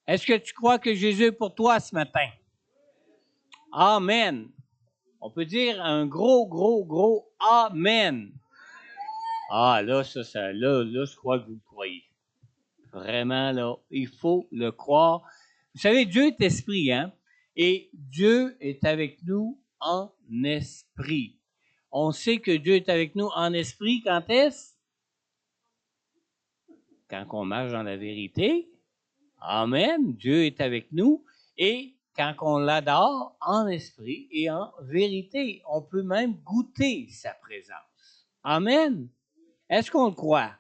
Est-ce que tu crois que Jésus est pour toi ce matin? Amen. On peut dire un gros Amen. Ah, là, là, je crois que vous le croyez. Vraiment, là, il faut le croire. Vous savez, Dieu est esprit, hein? Et Dieu est avec nous en esprit. On sait que Dieu est avec nous en esprit quand est-ce? Quand on marche dans la vérité. Amen. Dieu est avec nous. Et quand on l'adore en esprit et en vérité, on peut même goûter sa présence. Amen. Est-ce qu'on le croit?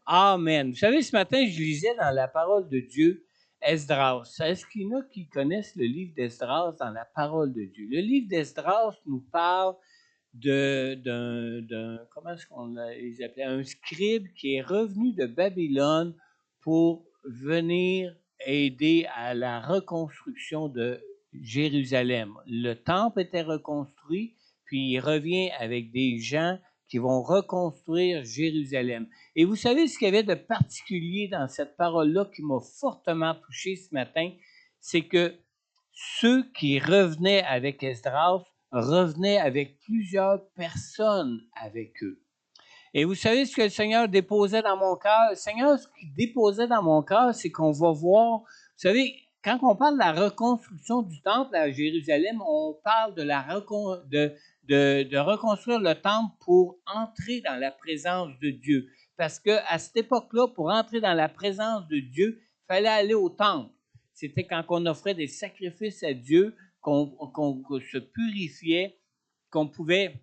Amen. Vous savez, ce matin, je lisais dans la parole de Dieu Esdras. Est-ce qu'il y en a qui connaissent le livre d'Esdras dans la parole de Dieu? Le livre d'Esdras nous parle comment est-ce qu'on les appelait? Un scribe qui est revenu de Babylone pour venir aider à la reconstruction de Jérusalem. Le temple était reconstruit, puis il revient avec des gens qui vont reconstruire Jérusalem. Et vous savez ce qu'il y avait de particulier dans cette parole-là qui m'a fortement touché ce matin, c'est que ceux qui revenaient avec Esdras revenaient avec plusieurs personnes avec eux. Et vous savez ce que le Seigneur déposait dans mon cœur? Le Seigneur, ce qu'il déposait dans mon cœur, c'est qu'on va voir, vous savez, quand on parle de la reconstruction du temple à Jérusalem, on parle de reconstruire le temple pour entrer dans la présence de Dieu. Parce qu'à cette époque-là, pour entrer dans la présence de Dieu, il fallait aller au temple. C'était quand on offrait des sacrifices à Dieu, qu'on se purifiait, qu'on pouvait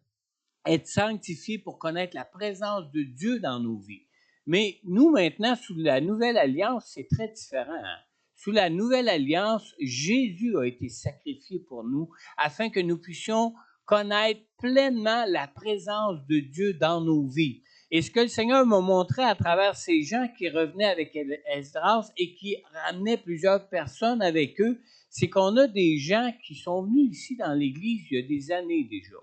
être sanctifié pour connaître la présence de Dieu dans nos vies. Mais nous, maintenant, sous la nouvelle alliance, c'est très différent. Hein? Sous la nouvelle alliance, Jésus a été sacrifié pour nous afin que nous puissions connaître pleinement la présence de Dieu dans nos vies. Et ce que le Seigneur m'a montré à travers ces gens qui revenaient avec Esdras et qui ramenaient plusieurs personnes avec eux, c'est qu'on a des gens qui sont venus ici dans l'Église il y a des années déjà,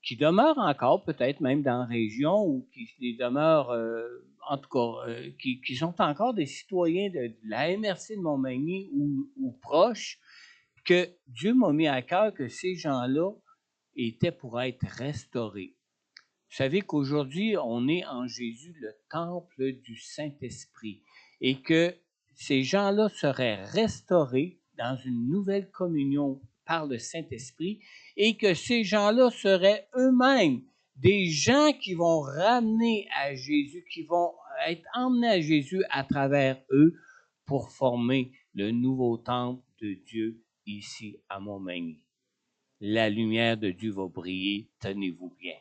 qui demeurent encore, peut-être même dans la région, ou qui demeurent, en tout cas, qui sont encore des citoyens de la MRC de Montmagny ou proches, que Dieu m'a mis à cœur que ces gens-là étaient pour être restaurés. Vous savez qu'aujourd'hui, on est en Jésus le temple du Saint-Esprit et que ces gens-là seraient restaurés dans une nouvelle communion par le Saint-Esprit et que ces gens-là seraient eux-mêmes des gens qui vont ramener à Jésus, qui vont être emmenés à Jésus à travers eux pour former le nouveau temple de Dieu ici à Montmagny. La lumière de Dieu va briller, tenez-vous bien.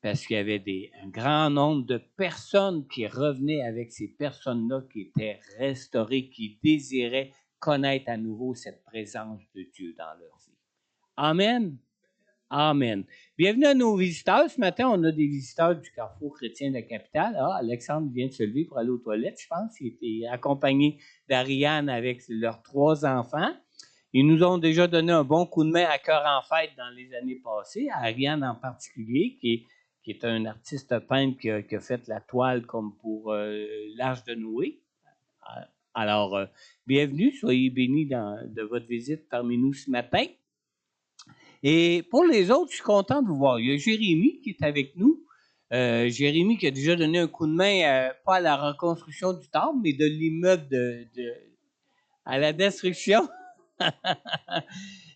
Parce qu'il y avait un grand nombre de personnes qui revenaient avec ces personnes-là qui étaient restaurées, qui désiraient connaître à nouveau cette présence de Dieu dans leur vie. Amen. Amen. Bienvenue à nos visiteurs. Ce matin, on a des visiteurs du Carrefour chrétien de la capitale. Ah, Alexandre vient de se lever pour aller aux toilettes, je pense. Il était accompagné d'Ariane avec leurs 3 enfants. Ils nous ont déjà donné un bon coup de main à Cœur en fête dans les années passées, Ariane en particulier, qui est un artiste peintre qui a fait la toile comme pour l'Arche de Noé. Alors, bienvenue, soyez bénis de votre visite parmi nous ce matin. Et pour les autres, je suis content de vous voir. Il y a Jérémy qui est avec nous. Jérémy qui a déjà donné un coup de main, pas à la reconstruction du temple, mais de l'immeuble à la destruction.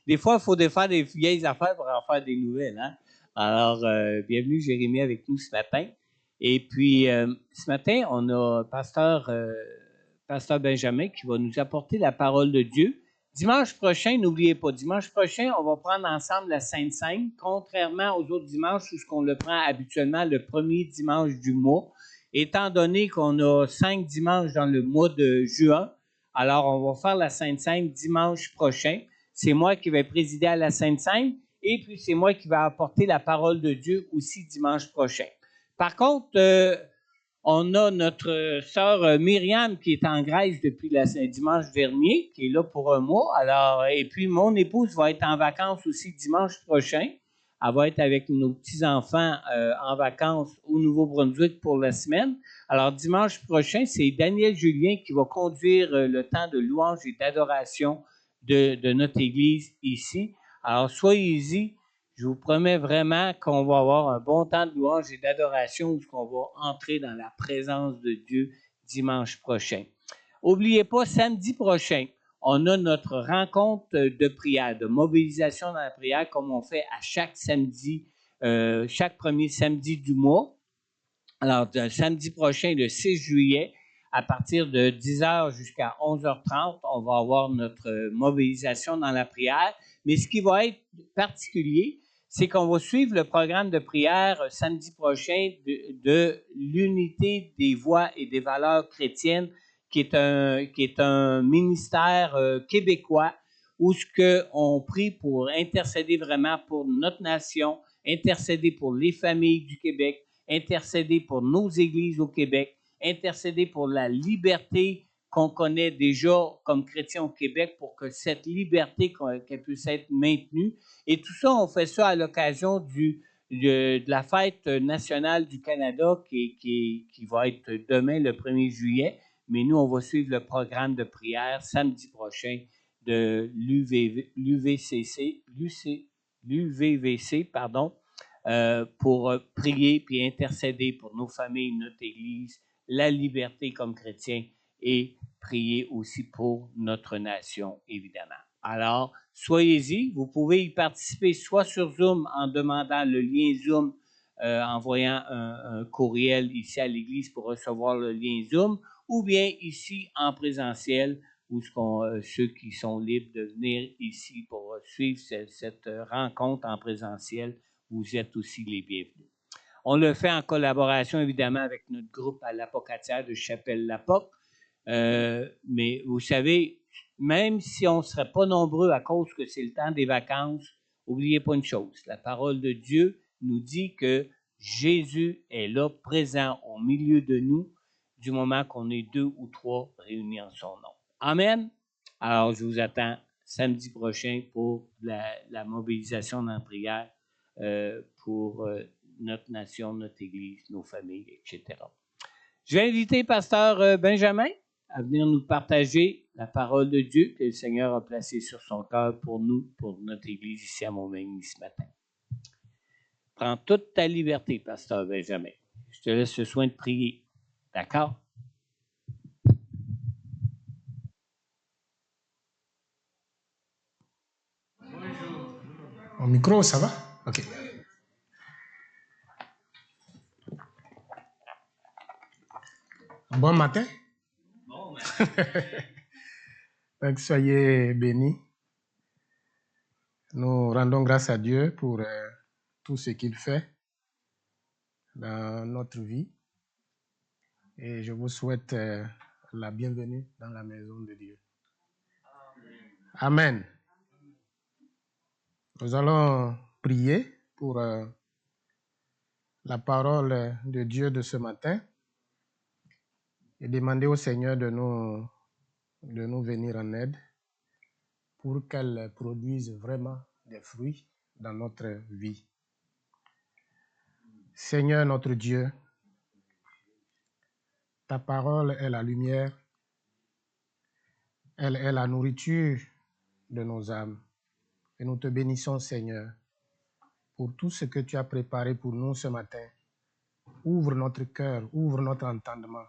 Des fois, il faut défaire des vieilles affaires pour en faire des nouvelles. Hein? Alors, bienvenue Jérémy avec nous ce matin. Et puis, ce matin, on a Pasteur Benjamin qui va nous apporter la parole de Dieu. Dimanche prochain, n'oubliez pas, dimanche prochain, on va prendre ensemble la Sainte Seine, contrairement aux autres dimanches où on le prend habituellement le premier dimanche du mois. Étant donné qu'on a 5 dimanches dans le mois de juin, alors on va faire la Sainte Seine dimanche prochain. C'est moi qui vais présider à la Sainte Seine et puis c'est moi qui vais apporter la parole de Dieu aussi dimanche prochain. Par contre, on a notre sœur Myriam qui est en Grèce depuis le dimanche dernier, qui est là pour un mois. Alors, et puis mon épouse va être en vacances aussi dimanche prochain. Elle va être avec nos petits-enfants en vacances au Nouveau-Brunswick pour la semaine. Alors, dimanche prochain, c'est Daniel Julien qui va conduire le temps de louange et d'adoration de notre Église ici. Alors, soyez-y. Je vous promets vraiment qu'on va avoir un bon temps de louange et d'adoration où on va entrer dans la présence de Dieu dimanche prochain. N'oubliez pas, samedi prochain, on a notre rencontre de prière, de mobilisation dans la prière, comme on fait à chaque samedi, chaque premier samedi du mois. Alors, samedi prochain, le 6 juillet, à partir de 10h jusqu'à 11h30, on va avoir notre mobilisation dans la prière. Mais ce qui va être particulier, c'est qu'on va suivre le programme de prière samedi prochain de l'unité des voix et des valeurs chrétiennes, qui est un ministère québécois où ce qu'on prie pour intercéder vraiment pour notre nation, intercéder pour les familles du Québec, intercéder pour nos églises au Québec, intercéder pour la liberté qu'on connaît déjà comme chrétiens au Québec pour que cette liberté qu'elle puisse être maintenue. Et tout ça, on fait ça à l'occasion de la fête nationale du Canada qui va être demain, le 1er juillet. Mais nous, on va suivre le programme de prière samedi prochain de l'UVVC, pour prier puis intercéder pour nos familles, notre Église, la liberté comme chrétien et prier aussi pour notre nation, évidemment. Alors, soyez-y. Vous pouvez y participer soit sur Zoom en demandant le lien Zoom, envoyant un courriel ici à l'Église pour recevoir le lien Zoom, ou bien ici en présentiel, où ceux qui sont libres de venir ici pour suivre cette rencontre en présentiel, vous êtes aussi les bienvenus. On le fait en collaboration, évidemment, avec notre groupe à l'Apocatière de Chapelle-Lapoc. Mais vous savez, même si on ne serait pas nombreux à cause que c'est le temps des vacances, n'oubliez pas une chose, la parole de Dieu nous dit que Jésus est là, présent au milieu de nous, du moment qu'on est 2 ou 3 réunis en son nom. Amen. Alors, je vous attends samedi prochain pour la mobilisation dans la prière pour notre nation, notre Église, nos familles, etc. Je vais inviter Pasteur Benjamin à venir nous partager la parole de Dieu que le Seigneur a placée sur son cœur pour nous, pour notre Église ici à Montmagny ce matin. Prends toute ta liberté, Pasteur Benjamin. Je te laisse le soin de prier. D'accord? Mon micro, ça va? OK. Bon matin. Bon matin. Donc, soyez bénis. Nous rendons grâce à Dieu pour tout ce qu'il fait dans notre vie. Et je vous souhaite la bienvenue dans la maison de Dieu. Amen. Nous allons prier pour la parole de Dieu de ce matin et demander au Seigneur de nous venir en aide pour qu'elle produise vraiment des fruits dans notre vie. Seigneur notre Dieu, ta parole est la lumière, elle est la nourriture de nos âmes. Et nous te bénissons, Seigneur, pour tout ce que tu as préparé pour nous ce matin. Ouvre notre cœur, ouvre notre entendement.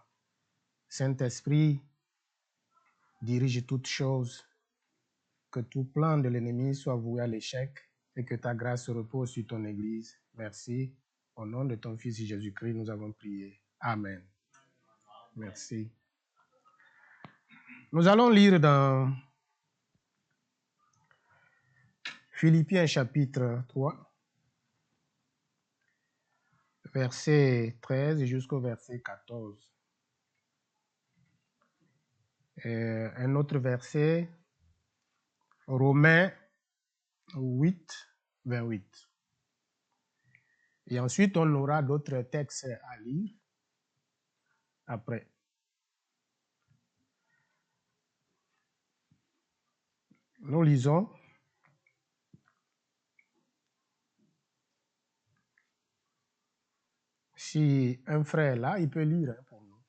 Saint-Esprit, dirige toutes choses, que tout plan de l'ennemi soit voué à l'échec et que ta grâce repose sur ton Église. Merci. Au nom de ton Fils Jésus-Christ, nous avons prié. Amen. Merci. Nous allons lire dans Philippiens chapitre 3, verset 13 jusqu'au verset 14. Un autre verset, Romains 8, 28. Et ensuite, on aura d'autres textes à lire après. Nous lisons. Si un frère est là, il peut lire pour nous.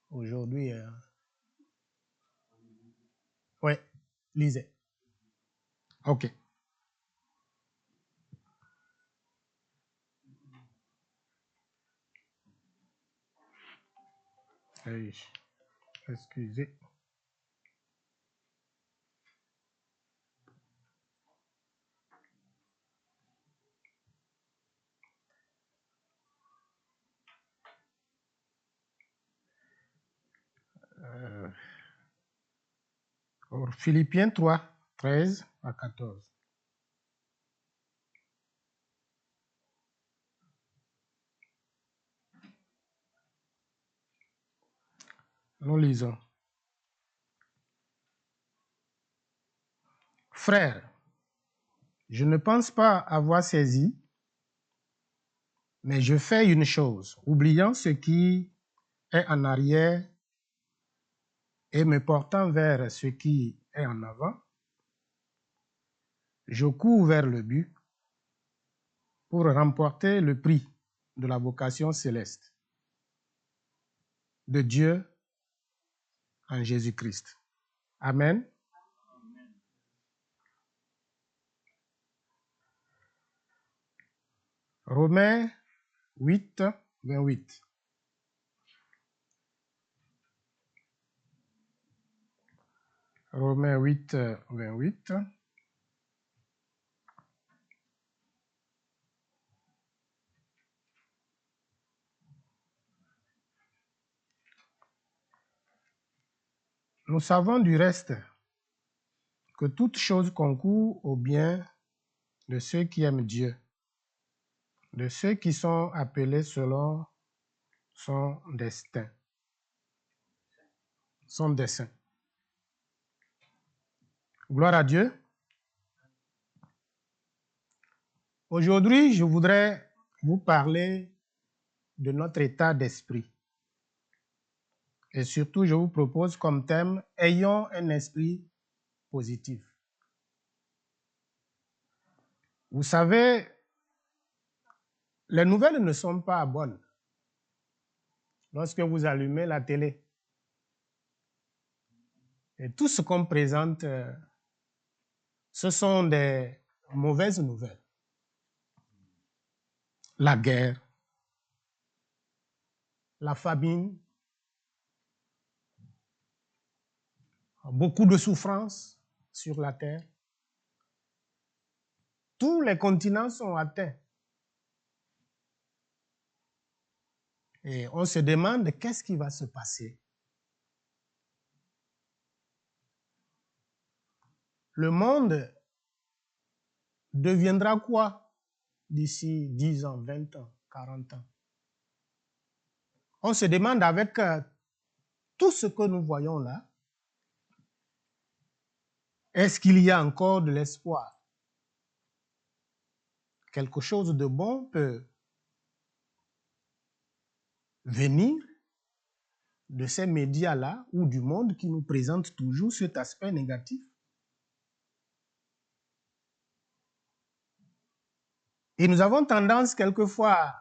Aujourd'hui, oui, lisez. OK. Hey, excusez. Philippiens 3, 13 à 14. Nous lisons. Frères, je ne pense pas avoir saisi, mais je fais une chose, oubliant ce qui est en arrière et me portant vers ce qui est en avant, je cours vers le but pour remporter le prix de la vocation céleste de Dieu en Jésus-Christ. Amen. Romains 8, 28. Romains 8, 28. Nous savons du reste que toute chose concourt au bien de ceux qui aiment Dieu, de ceux qui sont appelés selon son destin, son dessein. Gloire à Dieu. Aujourd'hui, je voudrais vous parler de notre état d'esprit. Et surtout, je vous propose comme thème, ayons un esprit positif. Vous savez, les nouvelles ne sont pas bonnes. Lorsque vous allumez la télé, et tout ce qu'on présente, ce sont des mauvaises nouvelles. La guerre, la famine, beaucoup de souffrances sur la terre. Tous les continents sont atteints. Et on se demande qu'est-ce qui va se passer. Le monde deviendra quoi d'ici 10 ans, 20 ans, 40 ans? On se demande avec tout ce que nous voyons là, est-ce qu'il y a encore de l'espoir? Quelque chose de bon peut venir de ces médias-là ou du monde qui nous présente toujours cet aspect négatif? Et nous avons tendance quelquefois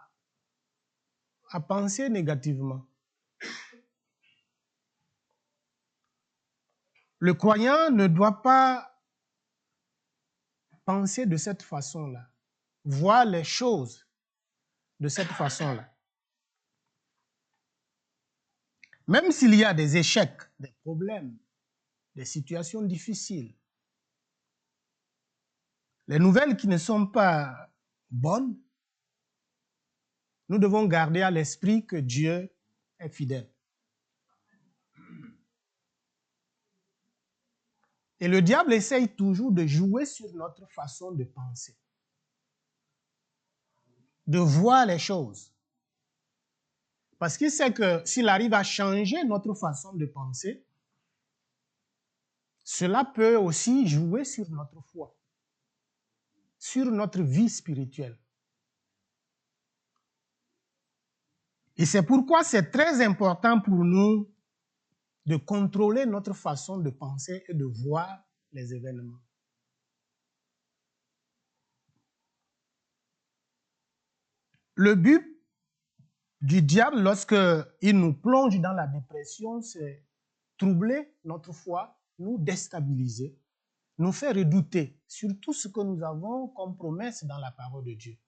à penser négativement. Le croyant ne doit pas penser de cette façon-là, voir les choses de cette façon-là. Même s'il y a des échecs, des problèmes, des situations difficiles, les nouvelles qui ne sont pas bonnes, nous devons garder à l'esprit que Dieu est fidèle. Et le diable essaye toujours de jouer sur notre façon de penser, de voir les choses. Parce qu'il sait que s'il arrive à changer notre façon de penser, cela peut aussi jouer sur notre foi, sur notre vie spirituelle. Et c'est pourquoi c'est très important pour nous de contrôler notre façon de penser et de voir les événements. Le but du diable, lorsqu'il nous plonge dans la dépression, c'est troubler notre foi, nous déstabiliser, nous faire redouter sur tout ce que nous avons comme promesse dans la parole de Dieu.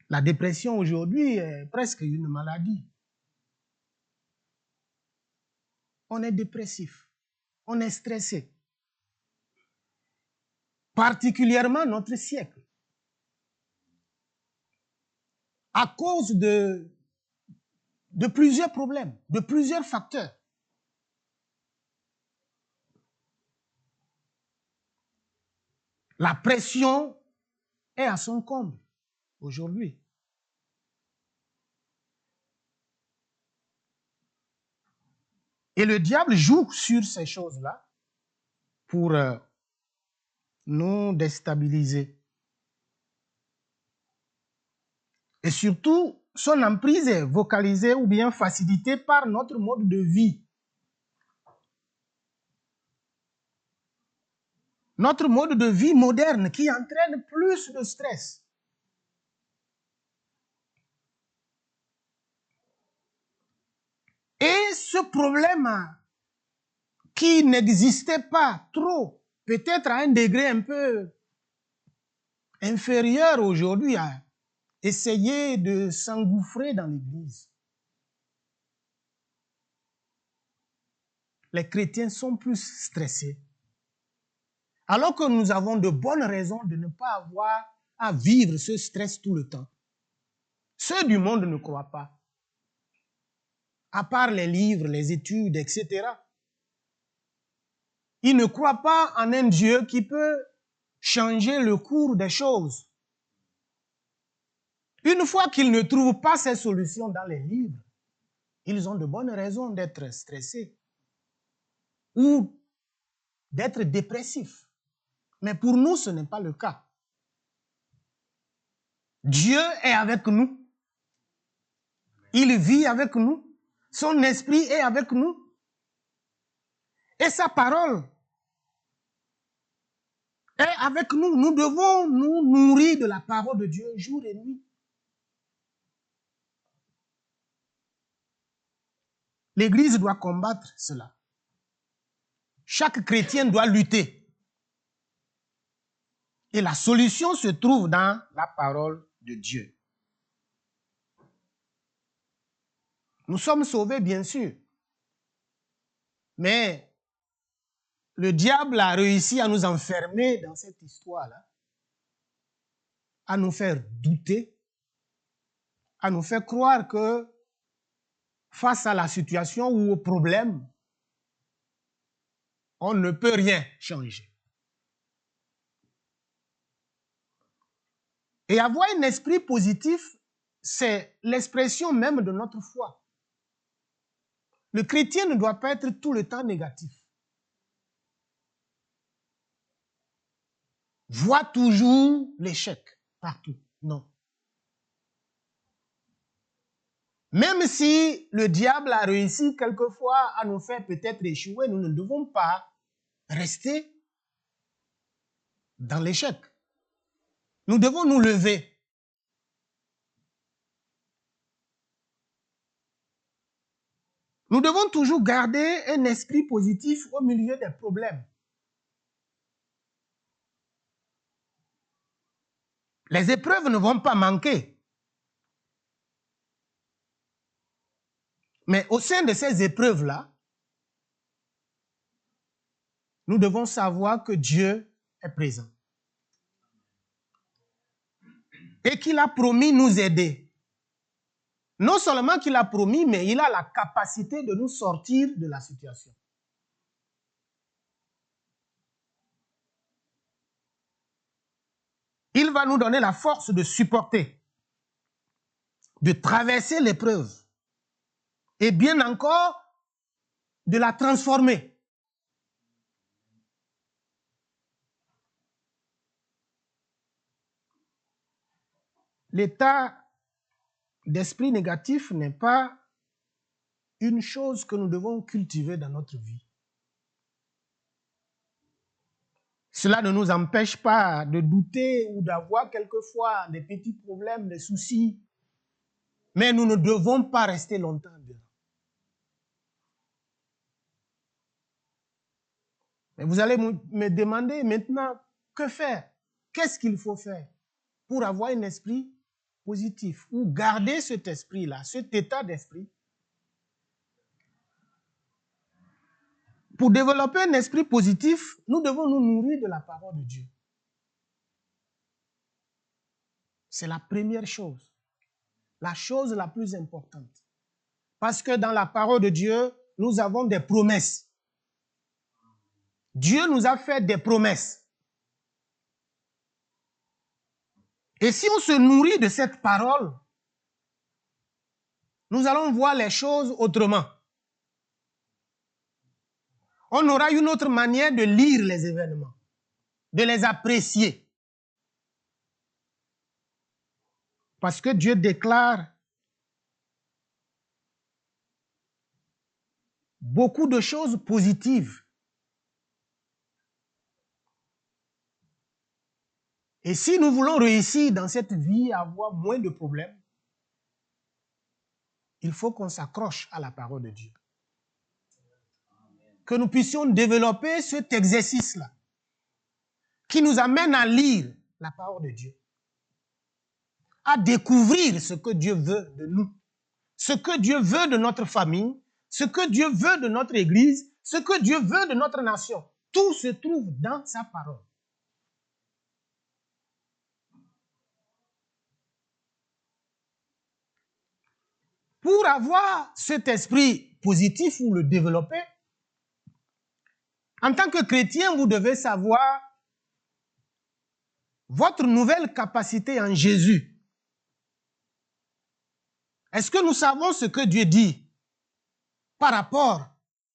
La dépression aujourd'hui est presque une maladie. On est dépressif, on est stressé. Particulièrement notre siècle. À cause de plusieurs problèmes, de plusieurs facteurs. La pression est à son comble aujourd'hui. Et le diable joue sur ces choses-là pour nous déstabiliser. Et surtout, son emprise est vocalisée ou bien facilitée par notre mode de vie. Notre mode de vie moderne qui entraîne plus de stress. Et ce problème qui n'existait pas trop, peut-être à un degré un peu inférieur aujourd'hui, à essayer de s'engouffrer dans l'Église. Les chrétiens sont plus stressés. Alors que nous avons de bonnes raisons de ne pas avoir à vivre ce stress tout le temps. Ceux du monde ne croient pas. À part les livres, les études, etc. Ils ne croient pas en un Dieu qui peut changer le cours des choses. Une fois qu'ils ne trouvent pas ces solutions dans les livres, ils ont de bonnes raisons d'être stressés ou d'être dépressifs. Mais pour nous, ce n'est pas le cas. Dieu est avec nous. Il vit avec nous. Son esprit est avec nous. Et sa parole est avec nous. Nous devons nous nourrir de la parole de Dieu jour et nuit. L'Église doit combattre cela. Chaque chrétien doit lutter. Et la solution se trouve dans la parole de Dieu. Nous sommes sauvés, bien sûr. Mais le diable a réussi à nous enfermer dans cette histoire-là, à nous faire douter, à nous faire croire que face à la situation ou au problème, on ne peut rien changer. Et avoir un esprit positif, c'est l'expression même de notre foi. Le chrétien ne doit pas être tout le temps négatif. Voit toujours l'échec partout. Non. Même si le diable a réussi quelquefois à nous faire peut-être échouer, nous ne devons pas rester dans l'échec. Nous devons nous lever. Nous devons toujours garder un esprit positif au milieu des problèmes. Les épreuves ne vont pas manquer. Mais au sein de ces épreuves-là, nous devons savoir que Dieu est présent. Et qu'il a promis nous aider. Non seulement qu'il a promis, mais il a la capacité de nous sortir de la situation. Il va nous donner la force de supporter, de traverser l'épreuve et bien encore de la transformer. L'état d'esprit négatif n'est pas une chose que nous devons cultiver dans notre vie. Cela ne nous empêche pas de douter ou d'avoir quelquefois des petits problèmes, des soucis. Mais nous ne devons pas rester longtemps dedans. Mais vous allez me demander maintenant, que faire? Qu'est-ce qu'il faut faire pour avoir un esprit positif ou garder cet esprit-là, cet état d'esprit? Pour développer un esprit positif, nous devons nous nourrir de la parole de Dieu. C'est la première chose, la chose la plus importante. Parce que dans la parole de Dieu, nous avons des promesses. Dieu nous a fait des promesses. Et si on se nourrit de cette parole, nous allons voir les choses autrement. On aura une autre manière de lire les événements, de les apprécier. Parce que Dieu déclare beaucoup de choses positives. Et si nous voulons réussir dans cette vie, avoir moins de problèmes, il faut qu'on s'accroche à la parole de Dieu. Que nous puissions développer cet exercice-là qui nous amène à lire la parole de Dieu, à découvrir ce que Dieu veut de nous, ce que Dieu veut de notre famille, ce que Dieu veut de notre Église, ce que Dieu veut de notre nation. Tout se trouve dans sa parole. Pour avoir cet esprit positif ou le développer, en tant que chrétien, vous devez savoir votre nouvelle capacité en Jésus. Est-ce que nous savons ce que Dieu dit par rapport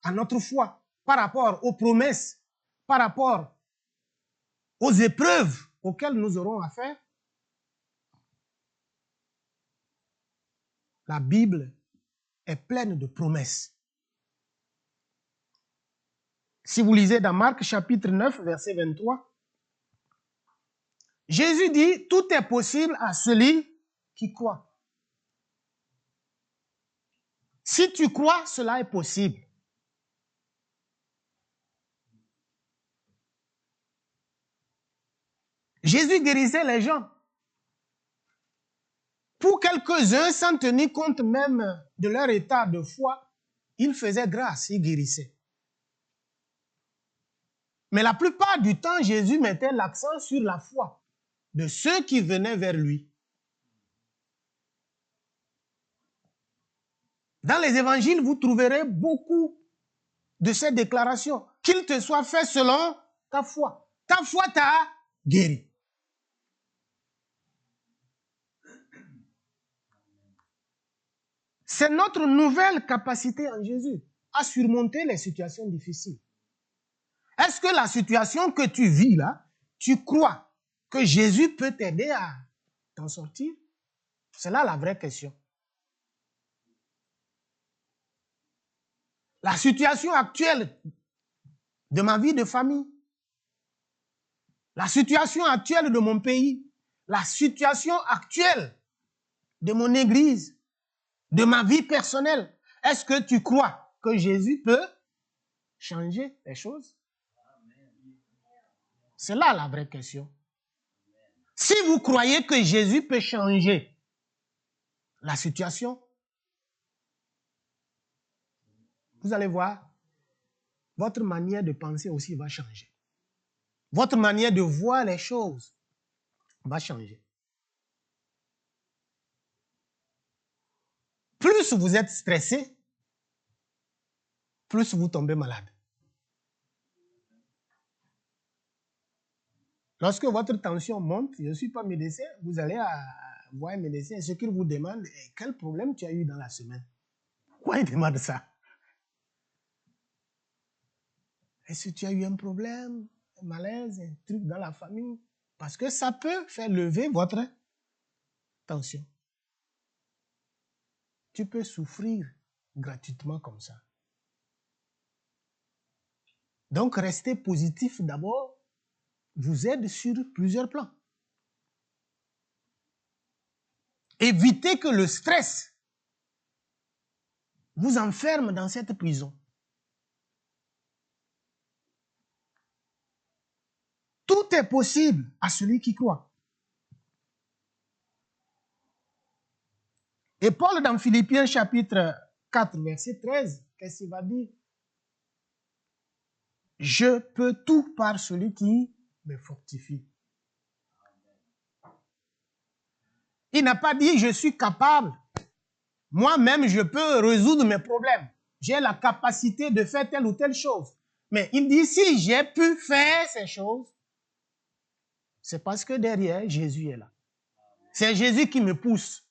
à notre foi, par rapport aux promesses, par rapport aux épreuves auxquelles nous aurons affaire? La Bible est pleine de promesses. Si vous lisez dans Marc chapitre 9, verset 23, Jésus dit, tout est possible à celui qui croit. Si tu crois, cela est possible. Jésus guérissait les gens. Pour quelques-uns, sans tenir compte même de leur état de foi, il faisait grâce, il guérissait. Mais la plupart du temps, Jésus mettait l'accent sur la foi de ceux qui venaient vers lui. Dans les évangiles, vous trouverez beaucoup de ces déclarations. Qu'il te soit fait selon ta foi. Ta foi t'a guéri. C'est notre nouvelle capacité en Jésus à surmonter les situations difficiles. Est-ce que la situation que tu vis là, tu crois que Jésus peut t'aider à t'en sortir? C'est là la vraie question. La situation actuelle de ma vie de famille, la situation actuelle de mon pays, la situation actuelle de mon église, de ma vie personnelle, est-ce que tu crois que Jésus peut changer les choses? C'est là la vraie question. Si vous croyez que Jésus peut changer la situation, vous allez voir, votre manière de penser aussi va changer. Votre manière de voir les choses va changer. Plus vous êtes stressé, plus vous tombez malade. Lorsque votre tension monte, je ne suis pas médecin, vous allez voir un médecin et ce qu'il vous demande, quel problème tu as eu dans la semaine? Pourquoi il demande ça? Est-ce que tu as eu un problème, un malaise, un truc dans la famille? Parce que ça peut faire lever votre tension. Tu peux souffrir gratuitement comme ça. Donc, restez positif d'abord vous aide sur plusieurs plans. Évitez que le stress vous enferme dans cette prison. Tout est possible à celui qui croit. Et Paul, dans Philippiens chapitre 4, verset 13, qu'est-ce qu'il va dire? Je peux tout par celui qui me fortifie. Il n'a pas dit je suis capable. Moi-même, je peux résoudre mes problèmes. J'ai la capacité de faire telle ou telle chose. Mais il dit si j'ai pu faire ces choses, c'est parce que derrière, Jésus est là. C'est Jésus qui me pousse.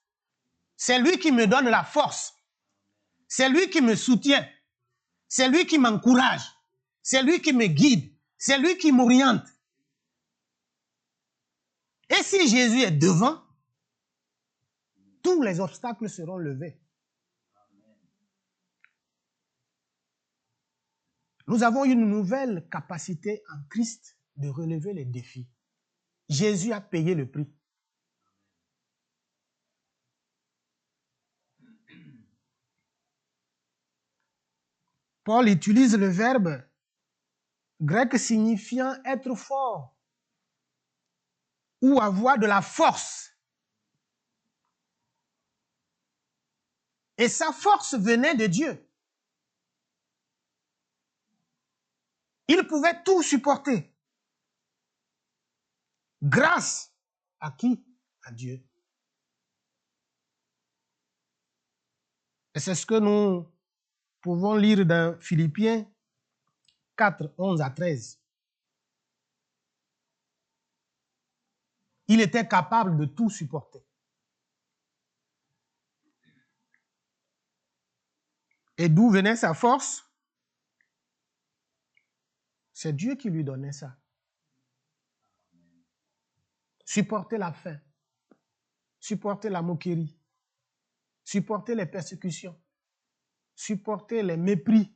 C'est lui qui me donne la force. C'est lui qui me soutient. C'est lui qui m'encourage. C'est lui qui me guide. C'est lui qui m'oriente. Et si Jésus est devant, tous les obstacles seront levés. Nous avons une nouvelle capacité en Christ de relever les défis. Jésus a payé le prix. Paul utilise le verbe grec signifiant être fort ou avoir de la force. Et sa force venait de Dieu. Il pouvait tout supporter. Grâce à qui? À Dieu. Et c'est ce que nous pouvons lire dans Philippiens 4, 11 à 13. Il était capable de tout supporter. Et d'où venait sa force? C'est Dieu qui lui donnait ça. Supporter la faim, supporter la moquerie, supporter les persécutions, supporter les mépris.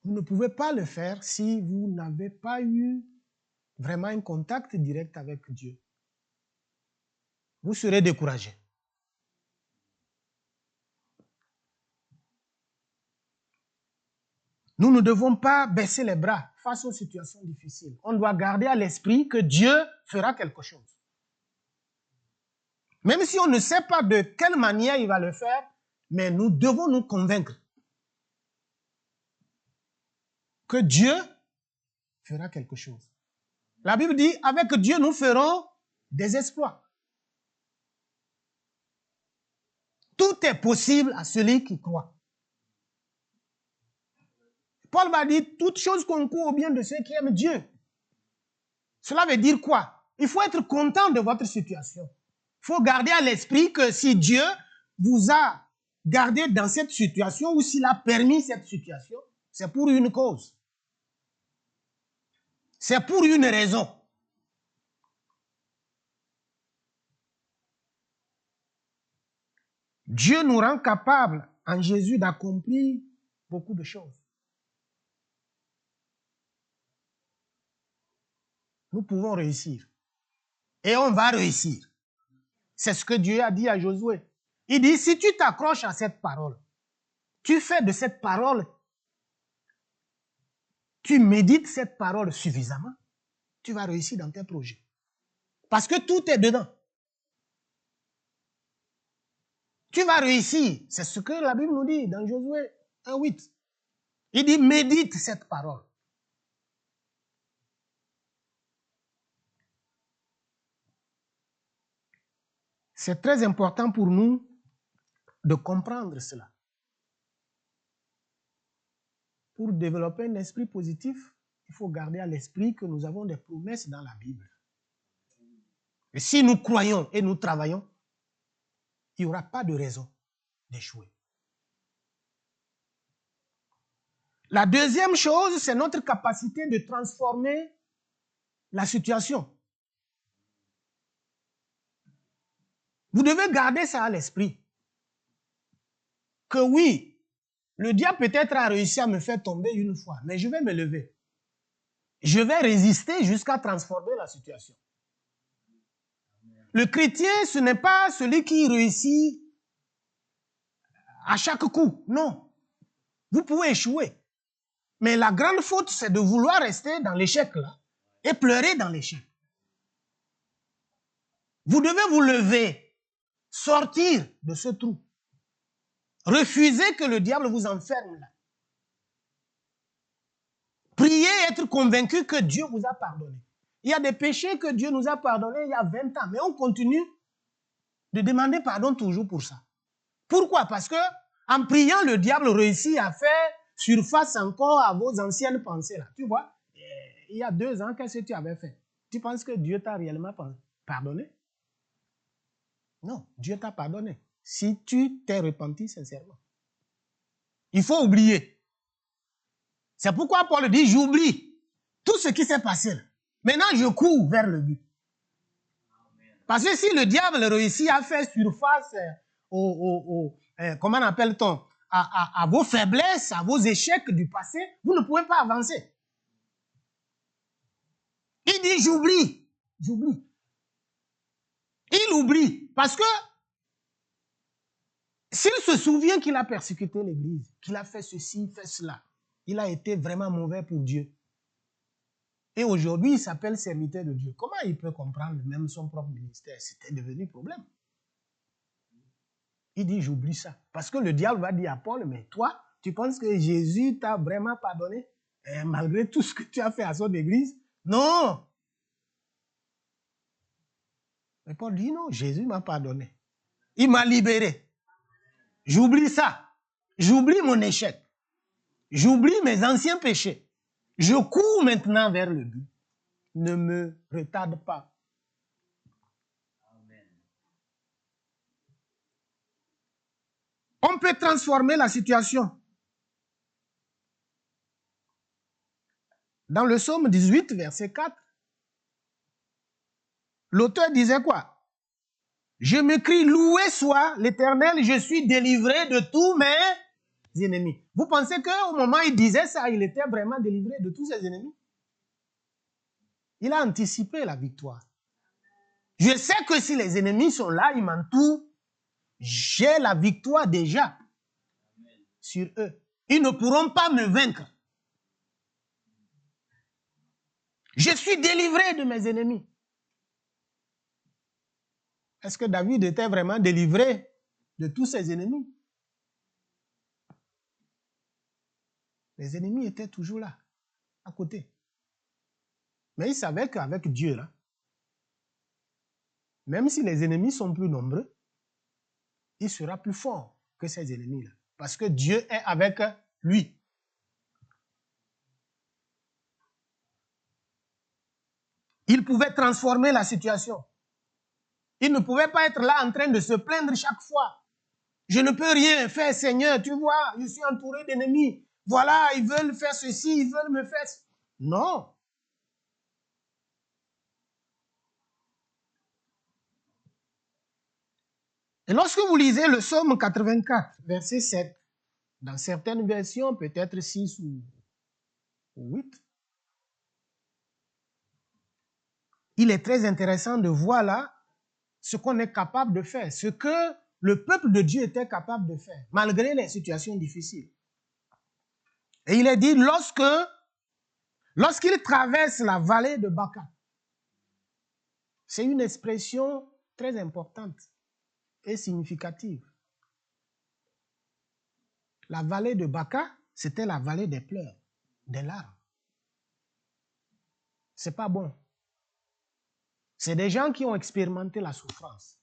Vous ne pouvez pas le faire si vous n'avez pas eu vraiment un contact direct avec Dieu. Vous serez découragé. Nous ne devons pas baisser les bras face aux situations difficiles. On doit garder à l'esprit que Dieu fera quelque chose. Même si on ne sait pas de quelle manière il va le faire, mais nous devons nous convaincre que Dieu fera quelque chose. La Bible dit, avec Dieu, nous ferons des exploits. Tout est possible à celui qui croit. Paul va dire, toute chose concourt au bien de ceux qui aiment Dieu. Cela veut dire quoi? Il faut être content de votre situation. Il faut garder à l'esprit que si Dieu vous a gardé dans cette situation ou s'il a permis cette situation, c'est pour une cause. C'est pour une raison. Dieu nous rend capables en Jésus d'accomplir beaucoup de choses. Nous pouvons réussir. Et on va réussir. C'est ce que Dieu a dit à Josué. Il dit, si tu t'accroches à cette parole, tu fais de cette parole, tu médites cette parole suffisamment, tu vas réussir dans tes projets. Parce que tout est dedans. Tu vas réussir. C'est ce que la Bible nous dit dans Josué 1:8. Il dit, médite cette parole. C'est très important pour nous de comprendre cela. Pour développer un esprit positif, il faut garder à l'esprit que nous avons des promesses dans la Bible. Et si nous croyons et nous travaillons, il n'y aura pas de raison d'échouer. La deuxième chose, c'est notre capacité de transformer la situation. Vous devez garder ça à l'esprit. Que oui, le diable peut-être a réussi à me faire tomber une fois, mais je vais me lever. Je vais résister jusqu'à transformer la situation. Le chrétien, ce n'est pas celui qui réussit à chaque coup. Non. Vous pouvez échouer. Mais la grande faute, c'est de vouloir rester dans l'échec là et pleurer dans l'échec. Vous devez vous lever, sortir de ce trou. Refusez que le diable vous enferme là. Priez et être convaincu que Dieu vous a pardonné. Il y a des péchés que Dieu nous a pardonnés il y a 20 ans, mais on continue de demander pardon toujours pour ça. Pourquoi? Parce que en priant, le diable réussit à faire surface encore à vos anciennes pensées là. Tu vois, il y a 2 ans, qu'est-ce que tu avais fait? Tu penses que Dieu t'a réellement pardonné? Non, Dieu t'a pardonné. Si tu t'es repenti sincèrement. Il faut oublier. C'est pourquoi Paul dit, j'oublie tout ce qui s'est passé là. Maintenant, je cours vers le but. Parce que si le diable réussit à faire surface comment appelle-t-on, à vos faiblesses, à vos échecs du passé, vous ne pouvez pas avancer. Il dit, j'oublie. J'oublie. Il oublie. Parce que s'il se souvient qu'il a persécuté l'Église, qu'il a fait ceci, fait cela, il a été vraiment mauvais pour Dieu. Et aujourd'hui, il s'appelle serviteur de Dieu. Comment il peut comprendre même son propre ministère? C'était devenu problème. Il dit, j'oublie ça. Parce que le diable va dire à Paul, mais toi, tu penses que Jésus t'a vraiment pardonné malgré tout ce que tu as fait à son église? Non. Mais Paul dit, non, Jésus m'a pardonné. Il m'a libéré. J'oublie ça. J'oublie mon échec. J'oublie mes anciens péchés. Je cours maintenant vers le but. Ne me retarde pas. On peut transformer la situation. Dans le psaume 18, verset 4, l'auteur disait quoi? Je m'écris, loué soit l'Éternel, je suis délivré de tous mes ennemis. Vous pensez qu'au moment où il disait ça, il était vraiment délivré de tous ses ennemis? Il a anticipé la victoire. Je sais que si les ennemis sont là, ils m'entourent, j'ai la victoire déjà sur eux. Ils ne pourront pas me vaincre. Je suis délivré de mes ennemis. Est-ce que David était vraiment délivré de tous ses ennemis? Les ennemis étaient toujours là, à côté. Mais il savait qu'avec Dieu, là, même si les ennemis sont plus nombreux, il sera plus fort que ces ennemis-là. Parce que Dieu est avec lui. Il pouvait transformer la situation. Il ne pouvait pas être là en train de se plaindre chaque fois. Je ne peux rien faire, Seigneur, tu vois, je suis entouré d'ennemis. Voilà, ils veulent faire ceci, ils veulent me faire... Non. Et lorsque vous lisez le psaume 84, verset 7, dans certaines versions, peut-être 6 ou 8, il est très intéressant de voir là ce qu'on est capable de faire, ce que le peuple de Dieu était capable de faire, malgré les situations difficiles. Et il est dit, lorsqu'il traverse la vallée de Baca, c'est une expression très importante et significative. La vallée de Baca, c'était la vallée des pleurs, des larmes. C'est pas bon. C'est des gens qui ont expérimenté la souffrance,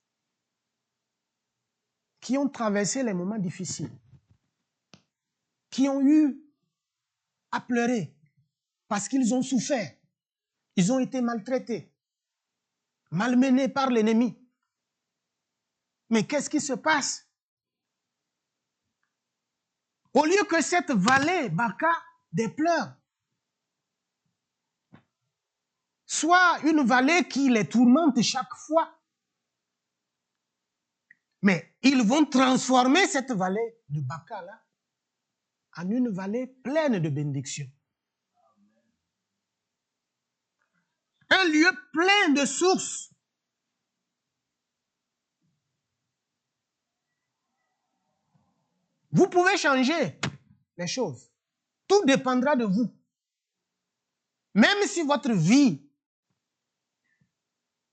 qui ont traversé les moments difficiles, qui ont eu à pleurer parce qu'ils ont souffert. Ils ont été maltraités, malmenés par l'ennemi. Mais qu'est-ce qui se passe? Au lieu que cette vallée, Baca, des pleurs, soit une vallée qui les tourmente chaque fois, mais ils vont transformer cette vallée de Baca là en une vallée pleine de bénédictions. Un lieu plein de sources. Vous pouvez changer les choses. Tout dépendra de vous. Même si votre vie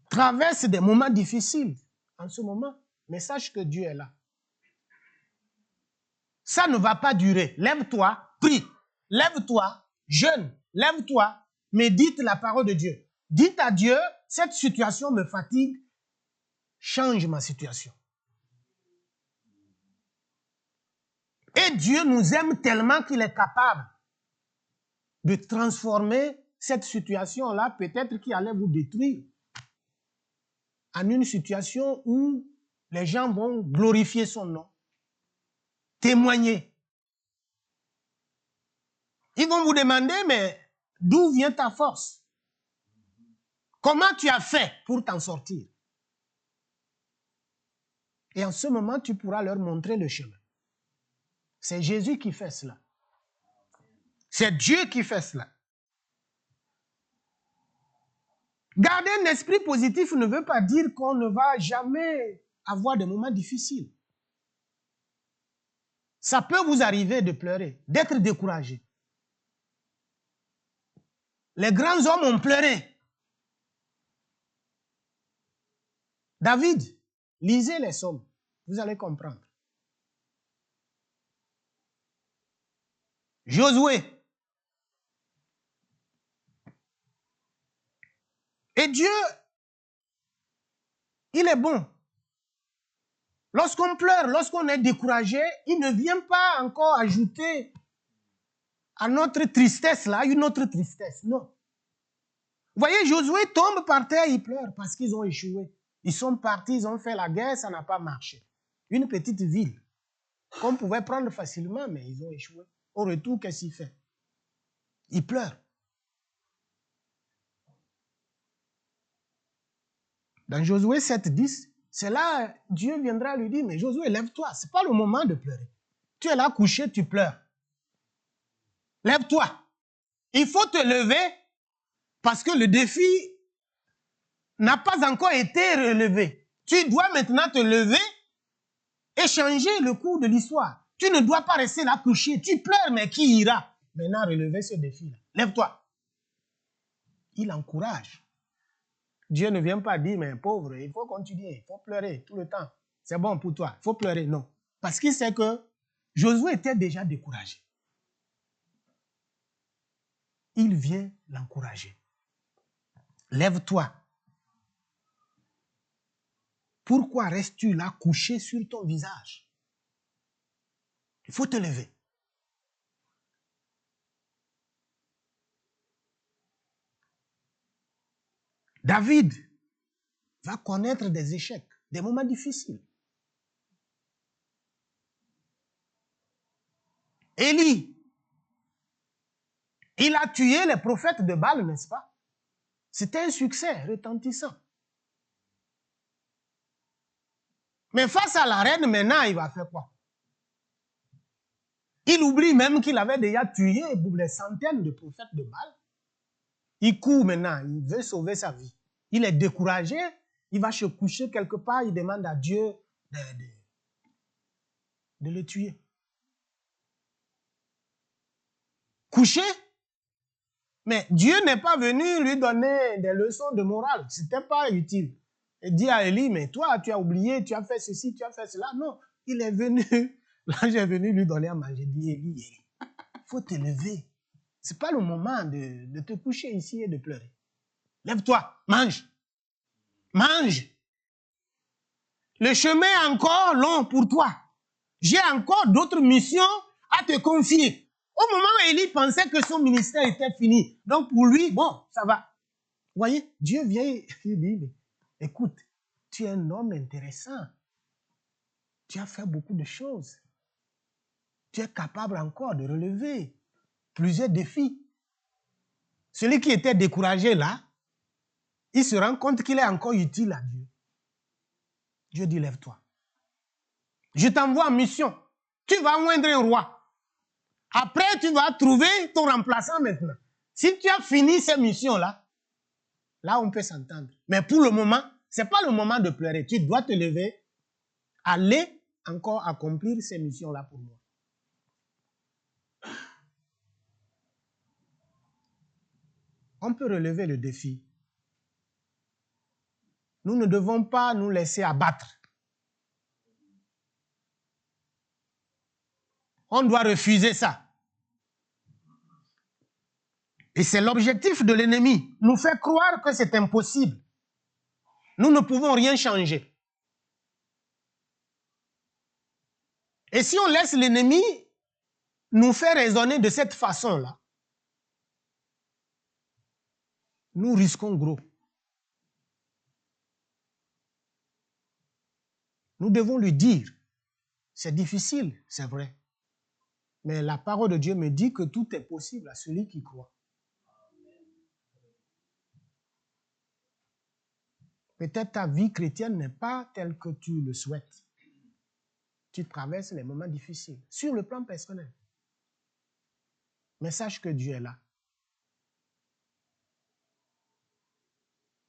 traverse des moments difficiles en ce moment, mais sache que Dieu est là. Ça ne va pas durer. Lève-toi, prie. Lève-toi, jeûne. Lève-toi, médite la parole de Dieu. Dites à Dieu, cette situation me fatigue, change ma situation. Et Dieu nous aime tellement qu'il est capable de transformer cette situation-là, peut-être qui allait vous détruire, en une situation où les gens vont glorifier son nom, témoigner. Ils vont vous demander, mais d'où vient ta force? Comment tu as fait pour t'en sortir? Et en ce moment, tu pourras leur montrer le chemin. C'est Jésus qui fait cela. C'est Dieu qui fait cela. Garder un esprit positif ne veut pas dire qu'on ne va jamais avoir des moments difficiles. Ça peut vous arriver de pleurer, d'être découragé. Les grands hommes ont pleuré. David, lisez les psaumes, vous allez comprendre. Josué. Et Dieu, il est bon. Lorsqu'on pleure, lorsqu'on est découragé, il ne vient pas encore ajouter à notre tristesse là, une autre tristesse. Non. Vous voyez, Josué tombe par terre, il pleure parce qu'ils ont échoué. Ils sont partis, ils ont fait la guerre, ça n'a pas marché. Une petite ville qu'on pouvait prendre facilement, mais ils ont échoué. Au retour, qu'est-ce qu'il fait? Il pleure. Dans Josué 7:10, c'est là, Dieu viendra lui dire, mais Josué, lève-toi, ce n'est pas le moment de pleurer. Tu es là couché, tu pleures. Lève-toi. Il faut te lever parce que le défi n'a pas encore été relevé. Tu dois maintenant te lever et changer le cours de l'histoire. Tu ne dois pas rester là couché. Tu pleures, mais qui ira maintenant relever ce défi-là? Lève-toi. Il encourage. Dieu ne vient pas dire, mais pauvre, il faut continuer, il faut pleurer tout le temps. C'est bon pour toi, il faut pleurer. Non. Parce qu'il sait que Josué était déjà découragé. Il vient l'encourager. Lève-toi. Pourquoi restes-tu là couché sur ton visage? Il faut te lever. David va connaître des échecs, des moments difficiles. Élie, il a tué les prophètes de Baal, n'est-ce pas? C'était un succès retentissant. Mais face à la reine, maintenant, il va faire quoi? Il oublie même qu'il avait déjà tué des centaines de prophètes de Baal. Il court maintenant, il veut sauver sa vie. Il est découragé, il va se coucher quelque part, il demande à Dieu de le tuer. Couché? Mais Dieu n'est pas venu lui donner des leçons de morale. Ce n'était pas utile. Il dit à Élie, mais toi, tu as oublié, tu as fait ceci, tu as fait cela. Non, il est venu, l'ange est venu lui donner à manger. Il dit, Élie, il faut te lever. Ce n'est pas le moment de te coucher ici et de pleurer. Lève-toi, mange. Mange. Le chemin est encore long pour toi. J'ai encore d'autres missions à te confier. Au moment où Élie pensait que son ministère était fini, donc pour lui, bon, ça va. Vous voyez, Dieu vient et dit, écoute, tu es un homme intéressant. Tu as fait beaucoup de choses. Tu es capable encore de relever plusieurs défis. Celui qui était découragé là, il se rend compte qu'il est encore utile à Dieu. Dieu dit, lève-toi. Je t'envoie en mission. Tu vas oindre un roi. Après, tu vas trouver ton remplaçant maintenant. Si tu as fini ces missions-là, là, on peut s'entendre. Mais pour le moment, ce n'est pas le moment de pleurer. Tu dois te lever, aller encore accomplir ces missions-là pour moi. On peut relever le défi. Nous ne devons pas nous laisser abattre. On doit refuser ça. Et c'est l'objectif de l'ennemi, nous faire croire que c'est impossible. Nous ne pouvons rien changer. Et si on laisse l'ennemi nous faire raisonner de cette façon-là, nous risquons gros. Nous devons lui dire, c'est difficile, c'est vrai, mais la parole de Dieu me dit que tout est possible à celui qui croit. Peut-être ta vie chrétienne n'est pas telle que tu le souhaites. Tu traverses les moments difficiles, sur le plan personnel. Mais sache que Dieu est là.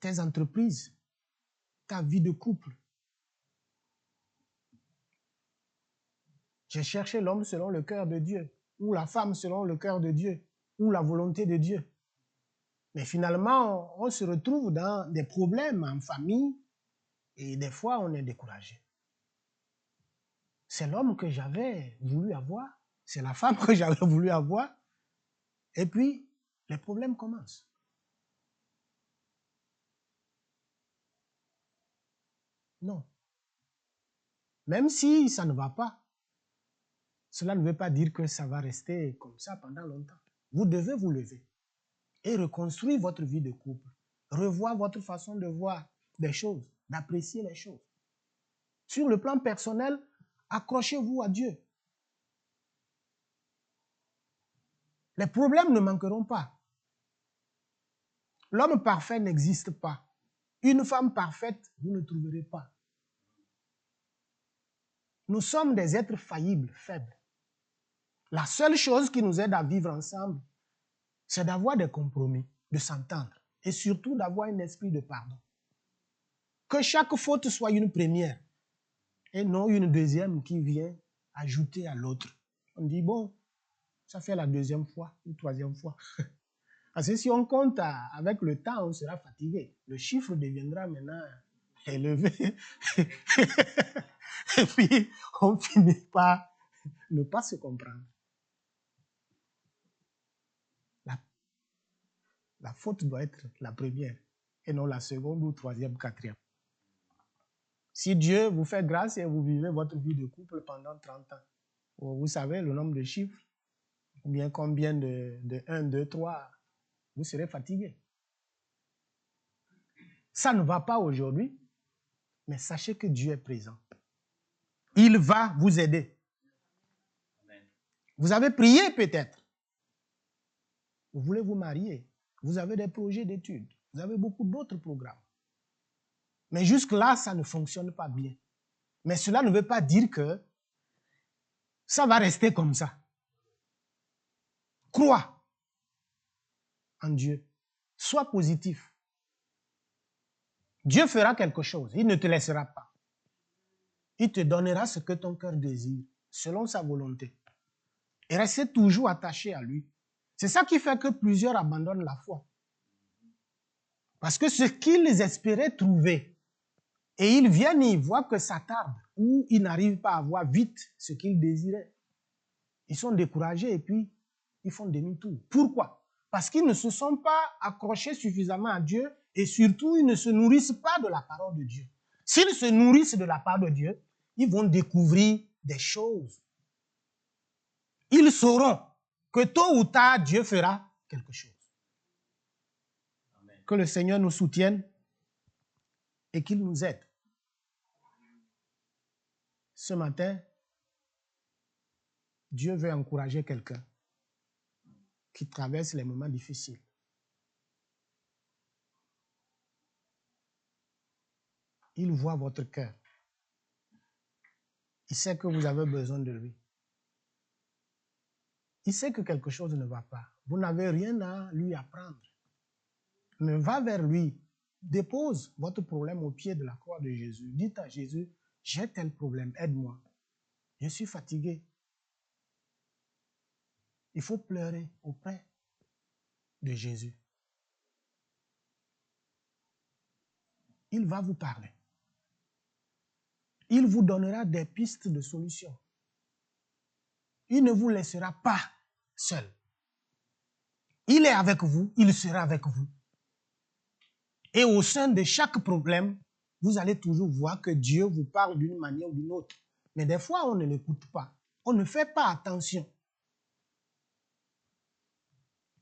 Tes entreprises, ta vie de couple. J'ai cherché l'homme selon le cœur de Dieu, ou la femme selon le cœur de Dieu, ou la volonté de Dieu. Mais finalement, on se retrouve dans des problèmes en famille et des fois, on est découragé. C'est l'homme que j'avais voulu avoir, c'est la femme que j'avais voulu avoir, et puis les problèmes commencent. Non. Même si ça ne va pas, cela ne veut pas dire que ça va rester comme ça pendant longtemps. Vous devez vous lever et reconstruire votre vie de couple, revoir votre façon de voir des choses, d'apprécier les choses. Sur le plan personnel, accrochez-vous à Dieu. Les problèmes ne manqueront pas. L'homme parfait n'existe pas. Une femme parfaite, vous ne trouverez pas. Nous sommes des êtres faillibles, faibles. La seule chose qui nous aide à vivre ensemble, c'est d'avoir des compromis, de s'entendre et surtout d'avoir un esprit de pardon. Que chaque faute soit une première et non une deuxième qui vient ajouter à l'autre. On dit, bon, ça fait la deuxième fois ou troisième fois. Parce que si on compte avec le temps, on sera fatigué. Le chiffre deviendra maintenant élevé. Et puis, on finit par ne pas se comprendre. La faute doit être la première et non la seconde ou troisième, quatrième. Si Dieu vous fait grâce et vous vivez votre vie de couple pendant 30 ans, vous savez le nombre de chiffres, ou bien combien de 1, 2, 3, vous serez fatigué. Ça ne va pas aujourd'hui, mais sachez que Dieu est présent. Il va vous aider. Vous avez prié peut-être. Vous voulez vous marier. Vous avez des projets d'études. Vous avez beaucoup d'autres programmes. Mais jusque-là, ça ne fonctionne pas bien. Mais cela ne veut pas dire que ça va rester comme ça. Crois en Dieu. Sois positif. Dieu fera quelque chose. Il ne te laissera pas. Il te donnera ce que ton cœur désire, selon sa volonté. Et restez toujours attaché à lui. C'est ça qui fait que plusieurs abandonnent la foi. Parce que ce qu'ils espéraient trouver, et ils viennent et ils voient que ça tarde, ou ils n'arrivent pas à voir vite ce qu'ils désiraient. Ils sont découragés et puis ils font demi-tour. Pourquoi? Parce qu'ils ne se sont pas accrochés suffisamment à Dieu et surtout ils ne se nourrissent pas de la parole de Dieu. S'ils se nourrissent de la parole de Dieu, ils vont découvrir des choses. Ils sauront que tôt ou tard, Dieu fera quelque chose. Amen. Que le Seigneur nous soutienne et qu'il nous aide. Ce matin, Dieu veut encourager quelqu'un qui traverse les moments difficiles. Il voit votre cœur. Il sait que vous avez besoin de lui. il sait que quelque chose ne va pas. Vous n'avez rien à lui apprendre. Mais va vers lui. Dépose votre problème au pied de la croix de Jésus. Dites à Jésus, j'ai tel problème, aide-moi. Je suis fatigué. Il faut pleurer auprès de Jésus. Il va vous parler. Il vous donnera des pistes de solutions. Il ne vous laissera pas seul. Il est avec vous, il sera avec vous. Et au sein de chaque problème, vous allez toujours voir que Dieu vous parle d'une manière ou d'une autre. Mais des fois, on ne l'écoute pas. On ne fait pas attention.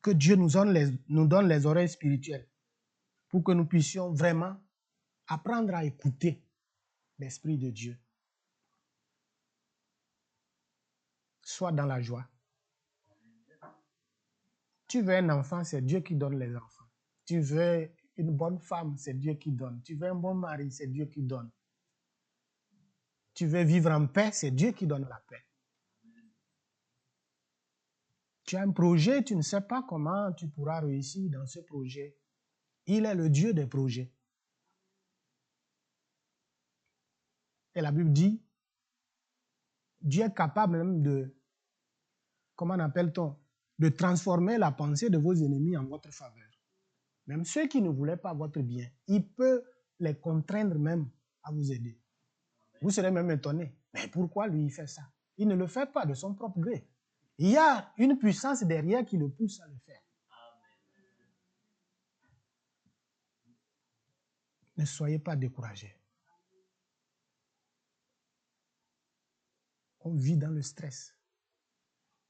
Que Dieu nous donne les oreilles spirituelles pour que nous puissions vraiment apprendre à écouter l'Esprit de Dieu. Sois dans la joie. Tu veux un enfant, c'est Dieu qui donne les enfants. Tu veux une bonne femme, c'est Dieu qui donne. Tu veux un bon mari, c'est Dieu qui donne. Tu veux vivre en paix, c'est Dieu qui donne la paix. Tu as un projet, tu ne sais pas comment tu pourras réussir dans ce projet. Il est le Dieu des projets. Et la Bible dit, Dieu est capable même de, comment appelle-t-on, de transformer la pensée de vos ennemis en votre faveur. Même ceux qui ne voulaient pas votre bien, il peut les contraindre même à vous aider. Vous serez même étonné. Mais pourquoi lui il fait ça? Il ne le fait pas de son propre gré. Il y a une puissance derrière qui le pousse à le faire. Ne soyez pas découragés. On vit dans le stress.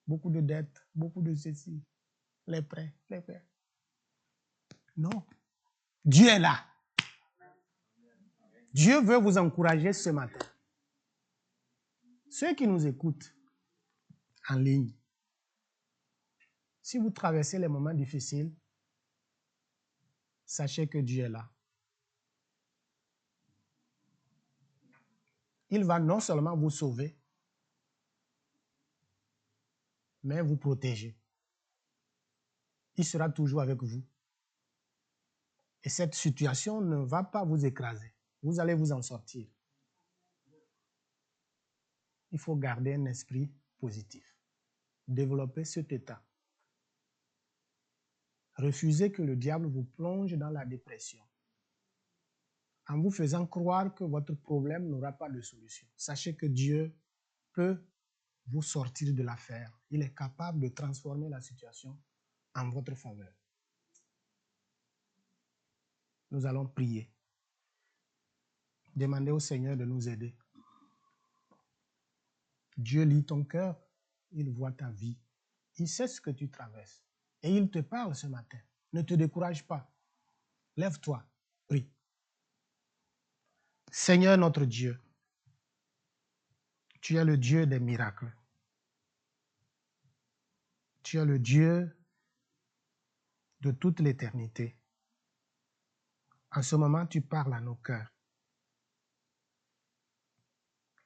Beaucoup de dettes, beaucoup de ceci, les prêts. Non. Dieu est là. Dieu veut vous encourager ce matin. Ceux qui nous écoutent en ligne, si vous traversez les moments difficiles, sachez que Dieu est là. Il va non seulement vous sauver, mais vous protéger. Il sera toujours avec vous. Et cette situation ne va pas vous écraser. Vous allez vous en sortir. Il faut garder un esprit positif. Développer cet état. Refusez que le diable vous plonge dans la dépression en vous faisant croire que votre problème n'aura pas de solution. Sachez que Dieu peut vous sortir de l'affaire. Il est capable de transformer la situation en votre faveur. Nous allons prier. Demandez au Seigneur de nous aider. Dieu lit ton cœur, il voit ta vie. Il sait ce que tu traverses. Et il te parle ce matin. Ne te décourage pas. Lève-toi, prie. Seigneur notre Dieu, tu es le Dieu des miracles. Tu es le Dieu de toute l'éternité. En ce moment, tu parles à nos cœurs.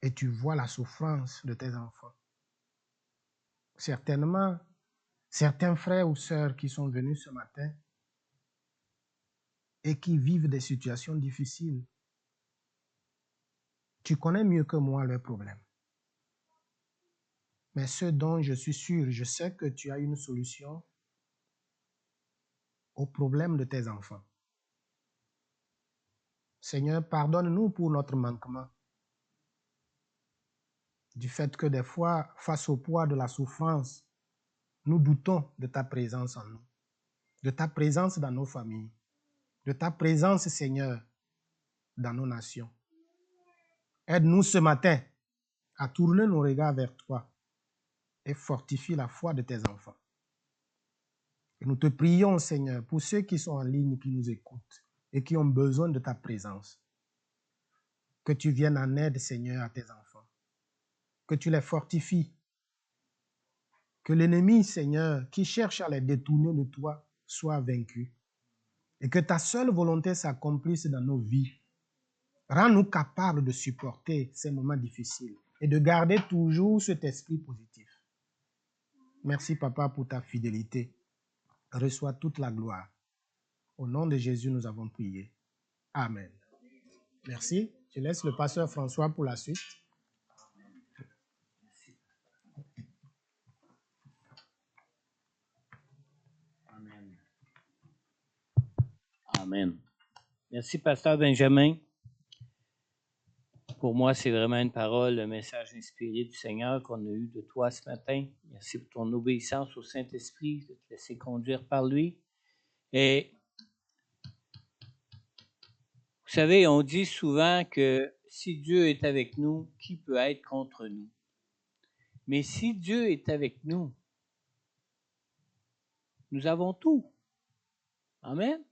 Et tu vois la souffrance de tes enfants. Certainement, certains frères ou sœurs qui sont venus ce matin et qui vivent des situations difficiles. Tu connais mieux que moi leurs problèmes. Mais ce dont je suis sûr, je sais que tu as une solution aux problèmes de tes enfants. Seigneur, pardonne-nous pour notre manquement. Du fait que des fois, face au poids de la souffrance, nous doutons de ta présence en nous, de ta présence dans nos familles, de ta présence, Seigneur, dans nos nations. Aide-nous ce matin à tourner nos regards vers toi et fortifie la foi de tes enfants. Et nous te prions, Seigneur, pour ceux qui sont en ligne, qui nous écoutent et qui ont besoin de ta présence. Que tu viennes en aide, Seigneur, à tes enfants. Que tu les fortifies. Que l'ennemi, Seigneur, qui cherche à les détourner de toi, soit vaincu. Et que ta seule volonté s'accomplisse dans nos vies. Rends-nous capables de supporter ces moments difficiles et de garder toujours cet esprit positif. Merci, Papa, pour ta fidélité. Reçois toute la gloire. Au nom de Jésus, nous avons prié. Amen. Merci. Je laisse le pasteur François pour la suite. Amen. Amen. Merci, pasteur Benjamin. Pour moi, c'est vraiment une parole, un message inspiré du Seigneur qu'on a eu de toi ce matin. Merci pour ton obéissance au Saint-Esprit, de te laisser conduire par lui. Et vous savez, on dit souvent que si Dieu est avec nous, qui peut être contre nous? Mais si Dieu est avec nous, nous avons tout. Amen.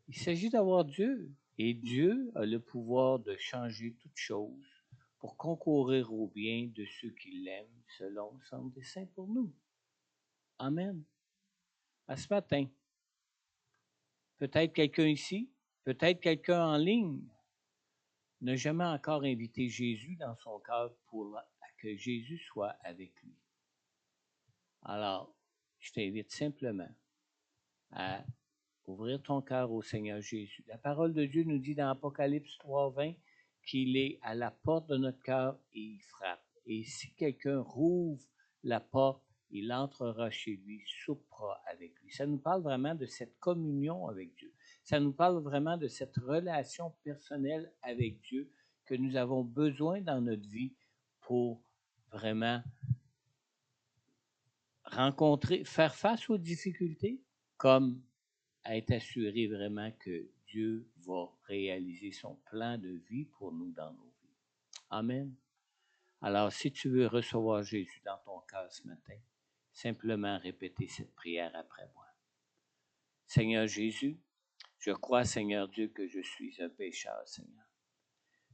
Il s'agit d'avoir Dieu. Et Dieu a le pouvoir de changer toutes choses pour concourir au bien de ceux qui l'aiment selon son dessein pour nous. Amen. À ce matin, peut-être quelqu'un ici, peut-être quelqu'un en ligne n'a jamais encore invité Jésus dans son cœur pour que Jésus soit avec lui. Alors, je t'invite simplement à ouvrir ton cœur au Seigneur Jésus. La parole de Dieu nous dit dans Apocalypse 3:20 qu'il est à la porte de notre cœur et il frappe. Et si quelqu'un rouvre la porte, il entrera chez lui, soupera avec lui. Ça nous parle vraiment de cette communion avec Dieu. Ça nous parle vraiment de cette relation personnelle avec Dieu que nous avons besoin dans notre vie pour vraiment rencontrer, faire face aux difficultés, comme à être assuré vraiment que Dieu va réaliser son plan de vie pour nous dans nos vies. Amen. Alors, si tu veux recevoir Jésus dans ton cœur ce matin, simplement répétez cette prière après moi. Seigneur Jésus, je crois, Seigneur Dieu, que je suis un pécheur, Seigneur.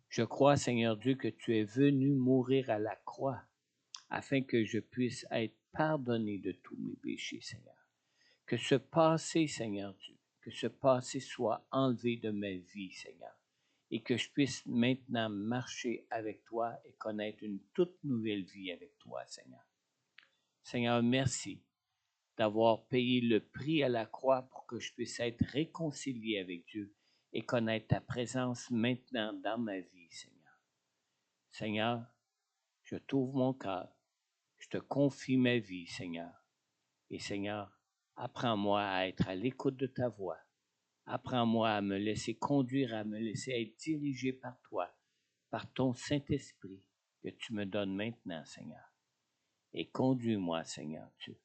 Je crois, Seigneur Dieu, que tu es venu mourir à la croix afin que je puisse être pardonné de tous mes péchés, Seigneur. Que ce passé, Seigneur Dieu, que ce passé soit enlevé de ma vie, Seigneur, et que je puisse maintenant marcher avec toi et connaître une toute nouvelle vie avec toi, Seigneur. Seigneur, merci d'avoir payé le prix à la croix pour que je puisse être réconcilié avec Dieu et connaître ta présence maintenant dans ma vie, Seigneur. Seigneur, je t'ouvre mon cœur, je te confie ma vie, Seigneur. Et Seigneur, apprends-moi à être à l'écoute de ta voix. Apprends-moi à me laisser conduire, à me laisser être dirigé par toi, par ton Saint-Esprit que tu me donnes maintenant, Seigneur. Et conduis-moi, Seigneur Dieu.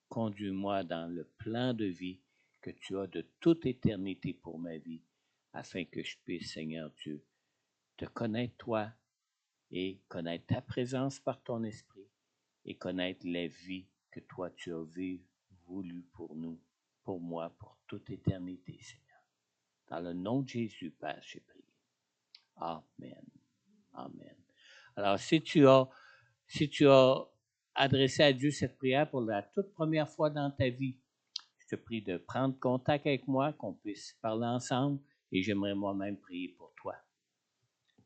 Conduis-moi dans le plan de vie que tu as de toute éternité pour ma vie, afin que je puisse, Seigneur Dieu, te connaître toi et connaître ta présence par ton esprit et connaître la vie que toi tu as voulu pour nous, pour moi, pour toute éternité, Seigneur. Dans le nom de Jésus, Père, j'ai prié. Amen. Amen. Alors, si tu as adressé à Dieu cette prière pour la toute première fois dans ta vie, je te prie de prendre contact avec moi, qu'on puisse parler ensemble, et j'aimerais moi-même prier pour toi.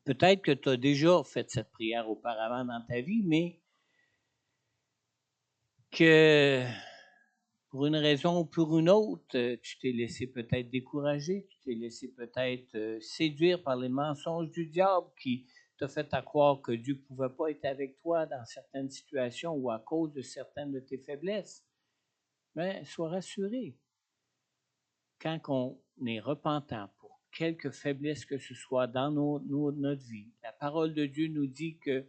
Peut-être que tu as déjà fait cette prière auparavant dans ta vie, mais que pour une raison ou pour une autre, tu t'es laissé peut-être décourager, tu t'es laissé peut-être séduire par les mensonges du diable qui t'a fait à croire que Dieu ne pouvait pas être avec toi dans certaines situations ou à cause de certaines de tes faiblesses. Mais sois rassuré, quand on est repentant pour quelque faiblesse que ce soit dans notre vie, la parole de Dieu nous dit que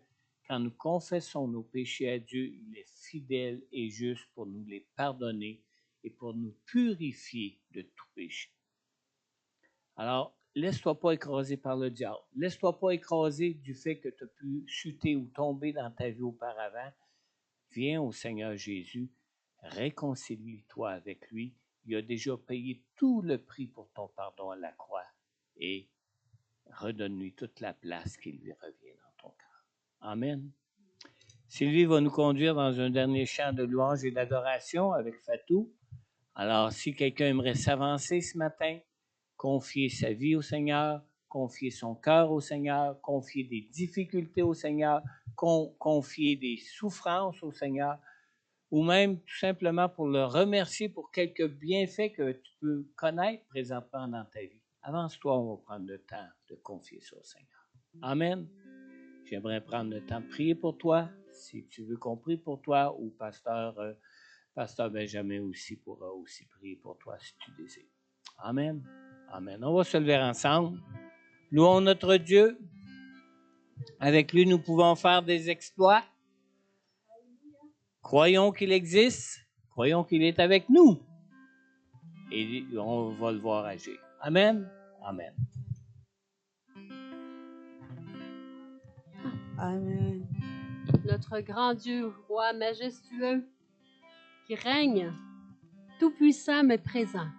quand nous confessons nos péchés à Dieu, il est fidèle et juste pour nous les pardonner et pour nous purifier de tout péché. Alors, laisse-toi pas écraser par le diable. Laisse-toi pas écraser du fait que tu as pu chuter ou tomber dans ta vie auparavant. Viens au Seigneur Jésus, réconcilie-toi avec lui. Il a déjà payé tout le prix pour ton pardon à la croix et redonne-lui toute la place qui lui revient dans ton cœur. Amen. Sylvie va nous conduire dans un dernier chant de louange et d'adoration avec Fatou. Alors, si quelqu'un aimerait s'avancer ce matin, confier sa vie au Seigneur, confier son cœur au Seigneur, confier des difficultés au Seigneur, confier des souffrances au Seigneur, ou même tout simplement pour le remercier pour quelques bienfaits que tu peux connaître présentement dans ta vie. Avance-toi, on va prendre le temps de confier ça au Seigneur. Amen. J'aimerais prendre le temps de prier pour toi, si tu veux qu'on prie pour toi, ou Pasteur Benjamin aussi pourra aussi prier pour toi si tu désires. Amen. Amen. On va se lever ensemble. Louons notre Dieu. Avec lui, nous pouvons faire des exploits. Croyons qu'il existe. Croyons qu'il est avec nous. Et on va le voir agir. Amen. Amen. Amen. Notre grand Dieu, roi majestueux, qui règne, tout-puissant mais présent.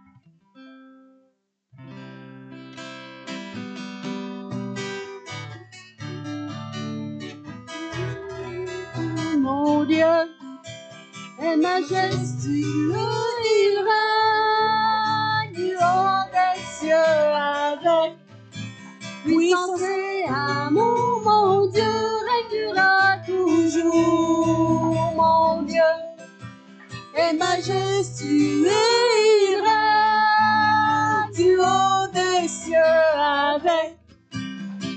Mon Dieu est majestueux, il règne du haut des cieux avec puissance et amour. Mon Dieu régnera toujours. Mon Dieu est majestueux, il règne du haut des cieux avec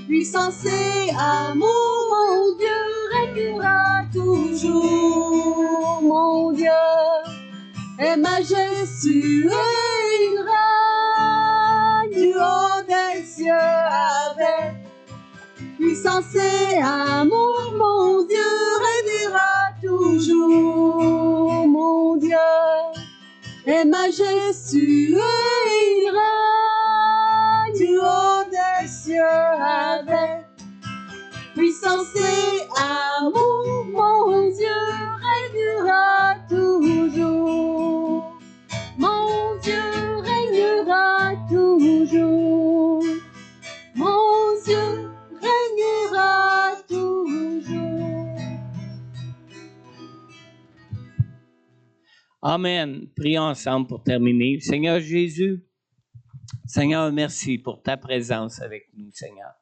puissance et amour. Mon Dieu régnera toujours. Mon Dieu est majestueux, il règne du haut des cieux avec puissance et amour. Mon Dieu régnera toujours. Mon Dieu est majestueux, il règne du haut des cieux avec puissance et amour. Mon Dieu régnera toujours. Mon Dieu régnera toujours. Mon Dieu régnera toujours. Amen. Prions ensemble pour terminer. Seigneur Jésus, Seigneur, merci pour ta présence avec nous, Seigneur.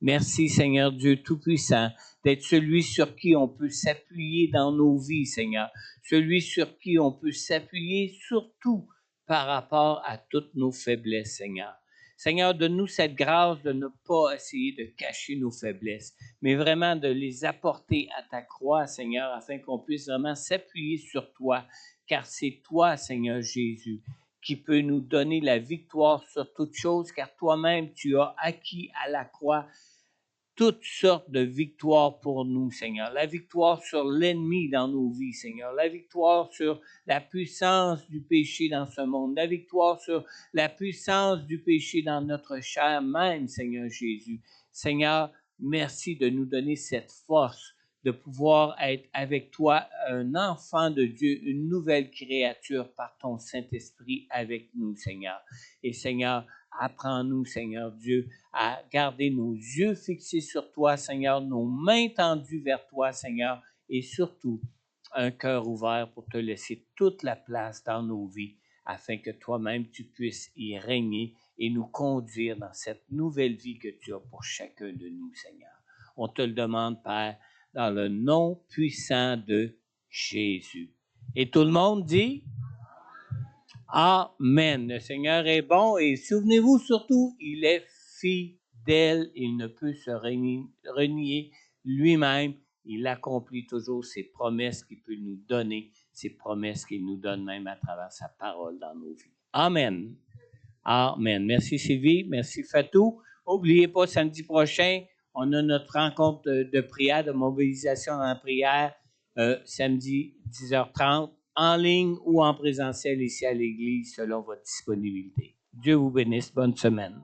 Merci, Seigneur Dieu Tout-Puissant, d'être celui sur qui on peut s'appuyer dans nos vies, Seigneur. Celui sur qui on peut s'appuyer surtout par rapport à toutes nos faiblesses, Seigneur. Seigneur, donne-nous cette grâce de ne pas essayer de cacher nos faiblesses, mais vraiment de les apporter à ta croix, Seigneur, afin qu'on puisse vraiment s'appuyer sur toi, car c'est toi, Seigneur Jésus, qui peut nous donner la victoire sur toutes choses, car toi-même, tu as acquis à la croix toutes sortes de victoires pour nous, Seigneur. La victoire sur l'ennemi dans nos vies, Seigneur. La victoire sur la puissance du péché dans ce monde. La victoire sur la puissance du péché dans notre chair même, Seigneur Jésus. Seigneur, merci de nous donner cette force de pouvoir être avec toi, un enfant de Dieu, une nouvelle créature par ton Saint-Esprit avec nous, Seigneur. Et Seigneur, apprends-nous, Seigneur Dieu, à garder nos yeux fixés sur toi, Seigneur, nos mains tendues vers toi, Seigneur, et surtout un cœur ouvert pour te laisser toute la place dans nos vies, afin que toi-même tu puisses y régner et nous conduire dans cette nouvelle vie que tu as pour chacun de nous, Seigneur. On te le demande, Père, dans le nom puissant de Jésus. Et tout le monde dit Amen. Le Seigneur est bon et souvenez-vous surtout, il est fidèle. Il ne peut se renier lui-même. Il accomplit toujours ses promesses qu'il peut nous donner, ses promesses qu'il nous donne même à travers sa parole dans nos vies. Amen. Amen. Merci Sylvie, merci Fatou. N'oubliez pas, samedi prochain, on a notre rencontre de prière, de mobilisation dans la prière, samedi 10h30, en ligne ou en présentiel ici à l'église, selon votre disponibilité. Dieu vous bénisse. Bonne semaine.